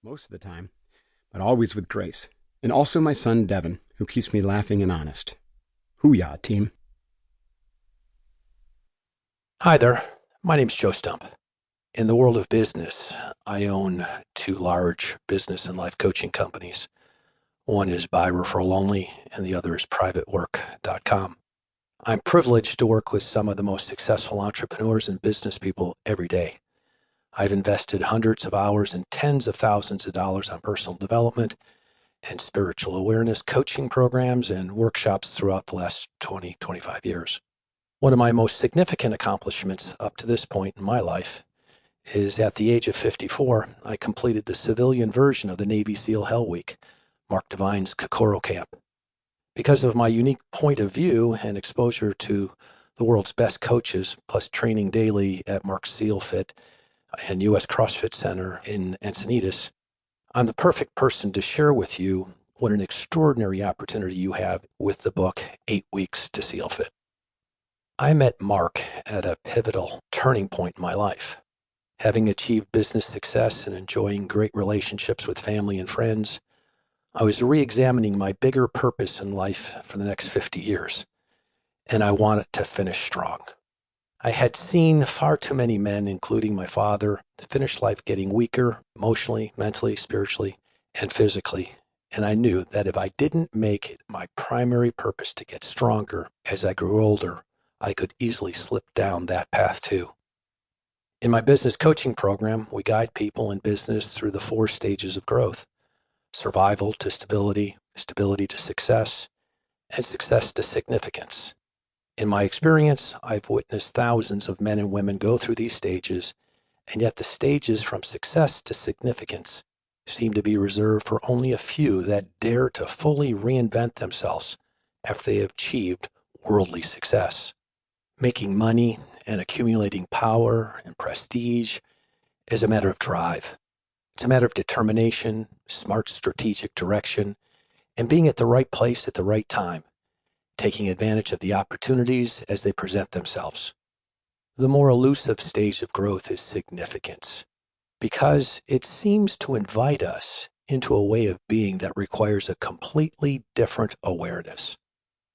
most of the time, but always with grace. And also my son, Devin, who keeps me laughing and honest. Hoo-yah, team. Hi there. My name's Joe Stump. In the world of business, I own two large business and life coaching companies. One is by referral only, and the other is privatework.com. I'm privileged to work with some of the most successful entrepreneurs and business people every day. I've invested hundreds of hours and tens of thousands of dollars on personal development and spiritual awareness coaching programs and workshops throughout the last 25 years. One of my most significant accomplishments up to this point in my life is at the age of 54, I completed the civilian version of the Navy SEAL Hell Week, Mark Devine's Kokoro Camp. Because of my unique point of view and exposure to the world's best coaches, plus training daily at Mark's SEALFIT and U.S. CrossFit Center in Encinitas, I'm the perfect person to share with you what an extraordinary opportunity you have with the book, 8 Weeks to SEALFIT. I met Mark at a pivotal turning point in my life. Having achieved business success and enjoying great relationships with family and friends, I was re-examining my bigger purpose in life for the next 50 years, and I wanted to finish strong. I had seen far too many men, including my father, finish life getting weaker emotionally, mentally, spiritually, and physically, and I knew that if I didn't make it my primary purpose to get stronger as I grew older, I could easily slip down that path too. In my business coaching program, we guide people in business through the 4 stages of growth: survival to stability, stability to success, and success to significance. In my experience, I've witnessed thousands of men and women go through these stages, and yet the stages from success to significance seem to be reserved for only a few that dare to fully reinvent themselves after they have achieved worldly success. Making money and accumulating power and prestige is a matter of drive. It's a matter of determination, smart strategic direction, and being at the right place at the right time, taking advantage of the opportunities as they present themselves. The more elusive stage of growth is significance, because it seems to invite us into a way of being that requires a completely different awareness.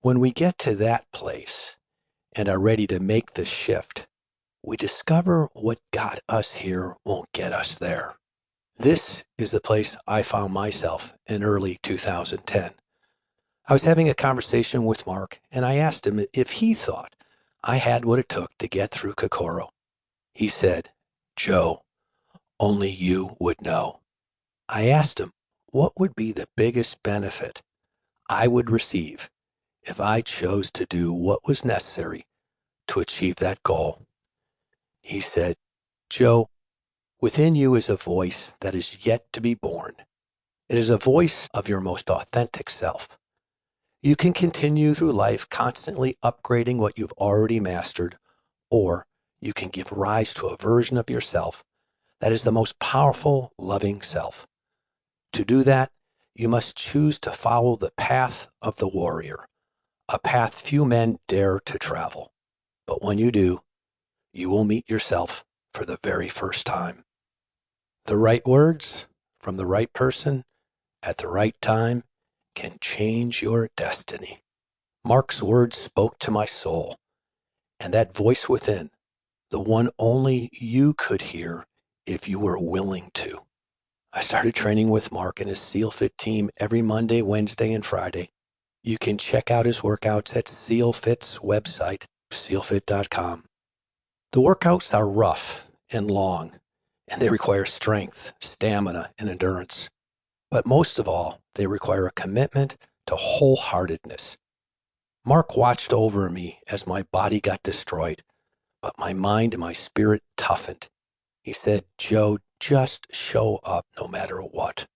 When we get to that place and are ready to make the shift, we discover what got us here won't get us there. This is the place I found myself in early 2010. I was having a conversation with Mark, and I asked him if he thought I had what it took to get through Kokoro. He said, "Joe, only you would know." I asked him what would be the biggest benefit I would receive if I chose to do what was necessary to achieve that goal. He said, "Joe, within you is a voice that is yet to be born. It is a voice of your most authentic self. You can continue through life constantly upgrading what you've already mastered, or you can give rise to a version of yourself that is the most powerful, loving self. To do that, you must choose to follow the path of the warrior, a path few men dare to travel. But when you do, you will meet yourself for the very first time. The right words from the right person at the right time can change your destiny." Mark's words spoke to my soul, and that voice within, the one only you could hear if you were willing to. I started training with Mark and his SEALFIT team every Monday, Wednesday, and Friday. You can check out his workouts at SEALFIT's website, SEALFIT.com. The workouts are rough and long, and they require strength, stamina, and endurance. But most of all, they require a commitment to wholeheartedness. Mark watched over me as my body got destroyed, but my mind and my spirit toughened. He said, "Joe, just show up no matter what.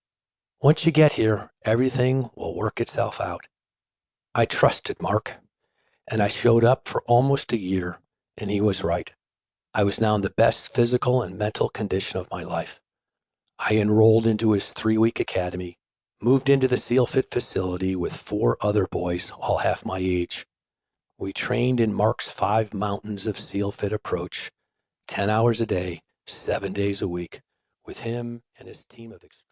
Once you get here, everything will work itself out." I trusted Mark, and I showed up for almost a year, and he was right. I was now in the best physical and mental condition of my life. I enrolled into his 3-week academy, moved into the SEALFIT facility with 4 other boys, all half my age. We trained in Mark's 5 mountains of SEALFIT approach, 10 hours a day, 7 days a week, with him and his team of extraordinary